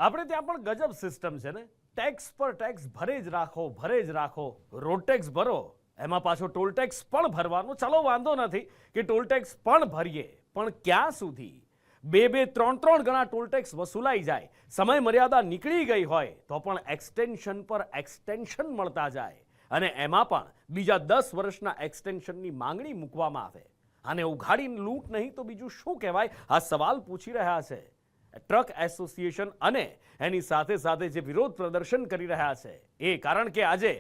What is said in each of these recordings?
આપણે ત્યાં પણ ગજબ સિસ્ટમ છે ને, ટેક્સ પર ટેક્સ ભરે જ રાખો, રોડ ટેક્સ ભરો, એમાં પાછો ટોલ ટેક્સ પણ ભરવાનો. ચલો વાંધો નથી કે ટોલ ટેક્સ પણ ભરીએ, પણ ક્યાં સુધી? બે ત્રણ ગણા ટોલ ટેક્સ વસૂલાઈ જાય, સમય મર્યાદા નીકળી ગઈ હોય તો પણ એક્સટેન્શન પર એક્સટેન્શન મળતા જાય, અને એમાં પણ બીજા 10 વર્ષના એક્સટેન્શનની માંગણી મૂકવામાં આવે. આને ઉઘાડીને લૂંટ નહીં તો બીજું શું કહેવાય? આ સવાલ પૂછી રહ્યા છે ટ્રક એસોસિએશન અને એની સાથે સાથે જે વિરોધ પ્રદર્શન કરી રહ્યા છે એ. કારણ કે આજે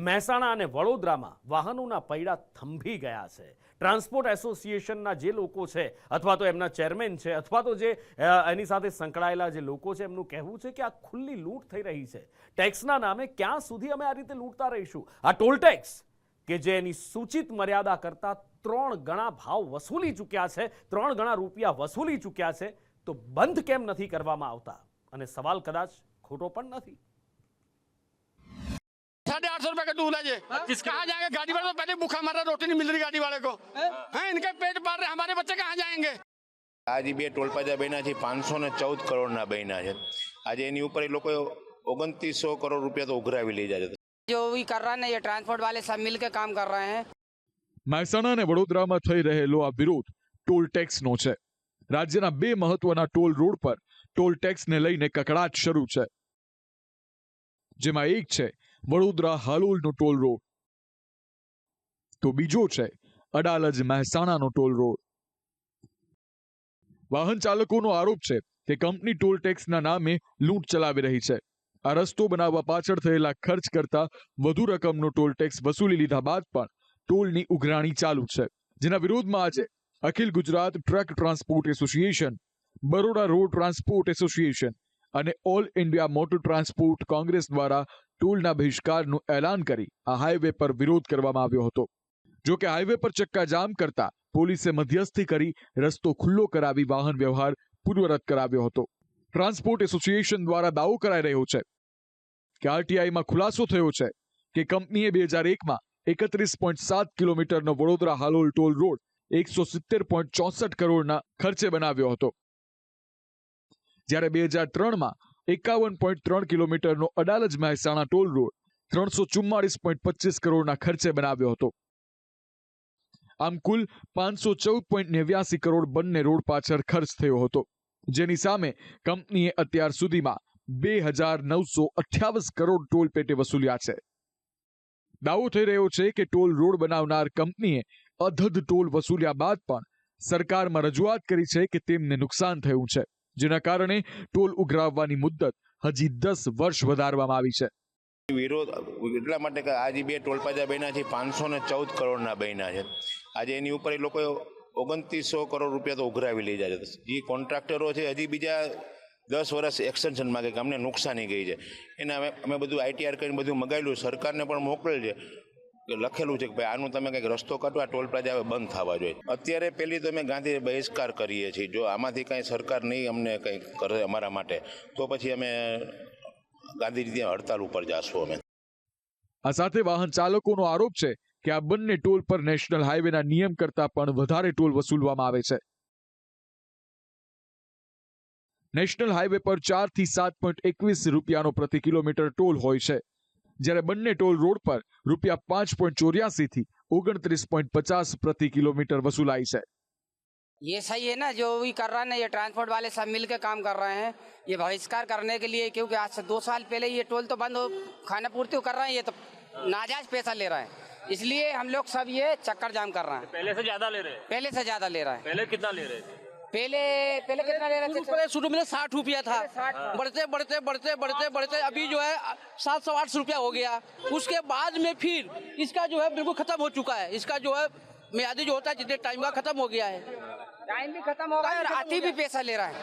મહેસાણા અને વડોદરામાં વાહનોના પૈડા થંભી ગયા છે. ટ્રાન્સપોર્ટ એસોસિએશનના જે લોકો છે, અથવા તો એમના ચેરમેન છે, અથવા તો જે એની સાથે સંકળાયેલા જે લોકો છે, એમનું કહેવું છે કે આ ખુલ્લી લૂંટ થઈ રહી છે. ટેક્સના નામે ક્યાં સુધી અમે આ રીતે લૂંટતા રહીશું? આ ટોલ ટેક્સ કે જે એની સૂચિત મર્યાદા કરતાં 3 ગણા ભાવ વસૂલી ચૂક્યા છે, 3 ગણા રૂપિયા વસૂલી ચૂક્યા છે, તો બંધ કેમ નથી કરવામાં આવતા? અને સવાલ કદાચ ખોટો પણ નથી. 850 रुपए का टूल है ये, कहाँ जाएंगे? गाड़ी वाले तो पहले भूखा मर रहा, रोटी नहीं मिल रही गाड़ी वाले को, हैं? इनके पेट पाल रहे, हमारे बच्चे कहाँ जाएंगे? આજે બે ટોલ પ્લાઝા બન્યા છે, 514 કરોડના બન્યા છે. આજે એની ઉપર એ લોકો 2900 કરોડ રૂપિયા તો ઉઘરાવી લઈ જાય છે. जो भी कर रहा है ना, ये ट्रांसपोर्ट वाले सब मिलकर काम कर रहे हैं. મહેસાણા અને વડોદરામાં થઈ રહેલો આ વિરોધ ટોલ ટેક્સનો છે. રાજ્યના 2 મહત્વના ટોલ રોડ પર ટોલ ટેક્સને લઈને કકડાટ શરૂ છે, જેમાં એક છે વડોદરા હાલોલનો ટોલ રોડ, તો બીજો છે અડાલજ મહેસાણાનો ટોલ રોડ. વાહન ચાલકોનો આરોપ છે કે કંપની ટોલ ટેક્સના નામે લૂંટ ચલાવી રહી છે. આ રસ્તો બનાવવા પાછળ થયેલા ખર્ચ કરતા વધુ રકમનો ટોલ ટેક્સ વસૂલી લીધા બાદ પણ ટોલની ઉઘરાણી ચાલુ છે, જેના વિરોધમાં આજે Akhil Gujarat truck transport association, Baroda road transport association અને all India motor transport congress દ્વારા ટોલના બહિષ્કારનું એલાન કરી આ હાઈવે પર વિરોધ કરવામાં આવ્યો હતો. જો કે હાઈવે પર ચક્કાજામ કરતા પોલીસે મધ્યસ્થી કરી રસ્તો ખુલ્લો કરાવી વાહન વ્યવહાર પૂર્વવત કરાવ્યો હતો. ટ્રાન્સપોર્ટ એસોસિએશન દ્વારા દાવો કરાઈ રહ્યો છે કે આરટીઆઈમાં ખુલાસો થયો છે કે કંપનીએ 2001માં 31.7 કિલોમીટરનો વડોદરા હાલોલ ટોલ રોડ 170.64 કરોડના ખર્ચે બનાવ્યો હતો, જ્યારે 2003માં 51.3 કિલોમીટરનો અડાલજ મહેસાણા ટોલ રોડ 344.25 કરોડના ખર્ચે બનાવ્યો હતો. આમ કુલ 514.89 કરોડ બંને રોડ પાછળ ખર્ચ થયો હતો, જેની સામે કંપનીએ અત્યાર સુધીમાં 2958 કરોડ ટોલ પેટે વસૂલ્યા છે. દાવો થઈ રહ્યો છે કે ટોલ રોડ બનાવનાર કંપનીએ અધધ ટોલ વસૂલ્યા બાદ પણ સરકારમાં રજૂઆત કરી છે કે તેમને નુકસાન થયું છે, જેના કારણે ટોલ ઉઘરાવવાની મુદ્દત હજી 10 વર્ષ વધારવામાં આવી છે. વિરોધ એટલા માટે કે આજે બે ટોલ પ્લાઝા બન્યા છે, 514 કરોડના બન્યા છે. આજે એની ઉપર એ લોકો 2900 કરોડ રૂપિયા તો ઉઘરાવી લઈ જાય છે. જે કોન્ટ્રાક્ટરો છે હજી બીજા 10 વર્ષ એક્સટેન્શન માગે કે અમને નુકસાની ગઈ છે. એને અમે બધું આઈટીઆર કરીને બધું મગાવેલું, સરકારને પણ મોકલેલ છે, લખેલું છે કે ભાઈ આનું તમે કંઈક રસ્તો કાઢો, આ ટોલ પ્લાઝા હવે બંધ થવા જોઈએ. અત્યારે પહેલી તો અમે ગાંધી બહિષ્કાર કરીએ છીએ. જો આમાંથી કાંઈ સરકાર નહીં અમને કંઈક કરે અમારા માટે, તો પછી અમે ગાંધીજી હડતાલ ઉપર જાશું અમે. આ સાથે વાહન ચાલકોનો આરોપ છે કે આ બંને ટોલ પર નેશનલ હાઈવેના નિયમ કરતા પણ વધારે ટોલ વસૂલવામાં આવે છે. નેશનલ હાઈવે પર 4 થી 7.21 રૂપિયાનો પ્રતિ કિલોમીટર ટોલ હોય છે, જ્યારે બંને ટોલ રોડ પર રૂપિયા 5.84 થી 29.50 પ્રતિ કિલોમીટર વસૂલાય છે. ये सही है ना, जो भी कर रहा है ना, ये ट्रांसपोर्ट वाले सब मिलकर काम कर रहे हैं. ये बहिष्कार करने के लिए, क्योंकि आज से 2 साल पहले ये टोल तो बंद हो, खाना पूर्ति कर रहे हैं, ये तो नाजायज पैसा ले रहे हैं. इसलिए हम लोग सब ये चक्कर जाम कर रहे हैं. पहले से ज्यादा ले रहे हैं? पहले से ज्यादा ले रहा है. पहले कितना ले रहे थे? पहले कितना ले रहे थे? शुरू में 60 रुपया था, बढ़ते अभी जो है 700-800 रुपया हो गया. उसके बाद में फिर इसका जो है बिल्कुल खत्म हो चुका है. इसका जो है मियादी जो होता है जितने टाइम का खत्म हो गया है. टाइम भी खत्म हो गया और आती भी पैसा ले रहा है.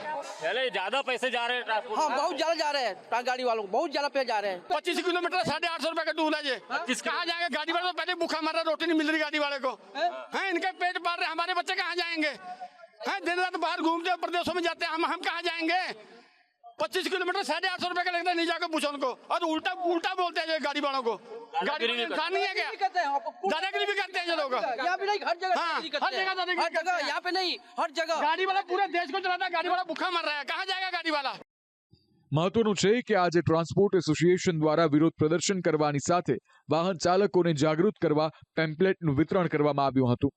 पहले ज्यादा पैसे जा रहे हैं ट्रांसपोर्ट. हाँ, बहुत ज्यादा जा रहे हैं गाड़ी वालों को, बहुत ज्यादा पैसे जा रहे हैं. 25 किलोमीटर 850 रुपए का टूल है ये, कहाँ जाएंगे? गाड़ी वाले तो पहले भूखा मर रहा, रोटी नहीं मिल रही गाड़ी वाले को, हैं? इनके पेट पाल रहे, हमारे बच्चे कहाँ जाएंगे? हैं? दिन रात बाहर घूमते हैं, प्रदेशों में जाते हैं, हम कहाँ जाएंगे? 25 किलोमीटर 850 रुपए का लगता है, नहीं जाकर पूछो उनको. और उल्टा बोलते हैं गाड़ी वालों को. गाड़ी इंसान नहीं है क्या? दादागिरी भी करते हैं ये लोग. यहाँ पे नहीं, हर जगह हाँ, हर जगह दादागिरी हर जगह, यहाँ पे नहीं, हर जगह. गाड़ी वाला पूरे देश को चलाता है, गाड़ी वाला भूखा मर रहा है, कहाँ जाएगा गाड़ी वाला? મહત્વનું છે કે આજે ટ્રાન્સપોર્ટ એસોસિએશન દ્વારા વિરોધ પ્રદર્શન કરવાની સાથે વાહન ચાલકોને જાગૃત કરવા પેમ્પલેટનું વિતરણ કરવામાં આવ્યું હતું.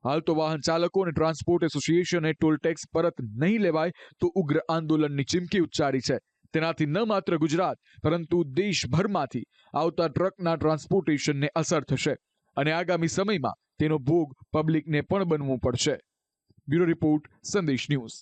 હાલ તો વાહન ચાલકો અને ટ્રાન્સપોર્ટ એસોસિએશને ટોલ ટેક્સ પરત નહીં લેવાય તો ઉગ્ર આંદોલનની ચીમકી ઉચ્ચારી છે. તેનાથી ન માત્ર ગુજરાત પરંતુ દેશભરમાંથી આવતા ટ્રકના ટ્રાન્સપોર્ટેશનને અસર થશે અને આગામી સમયમાં તેનો ભોગ પબ્લિકને પણ બનવું પડશે. બ્યુરો રિપોર્ટ, સંદેશ ન્યૂઝ.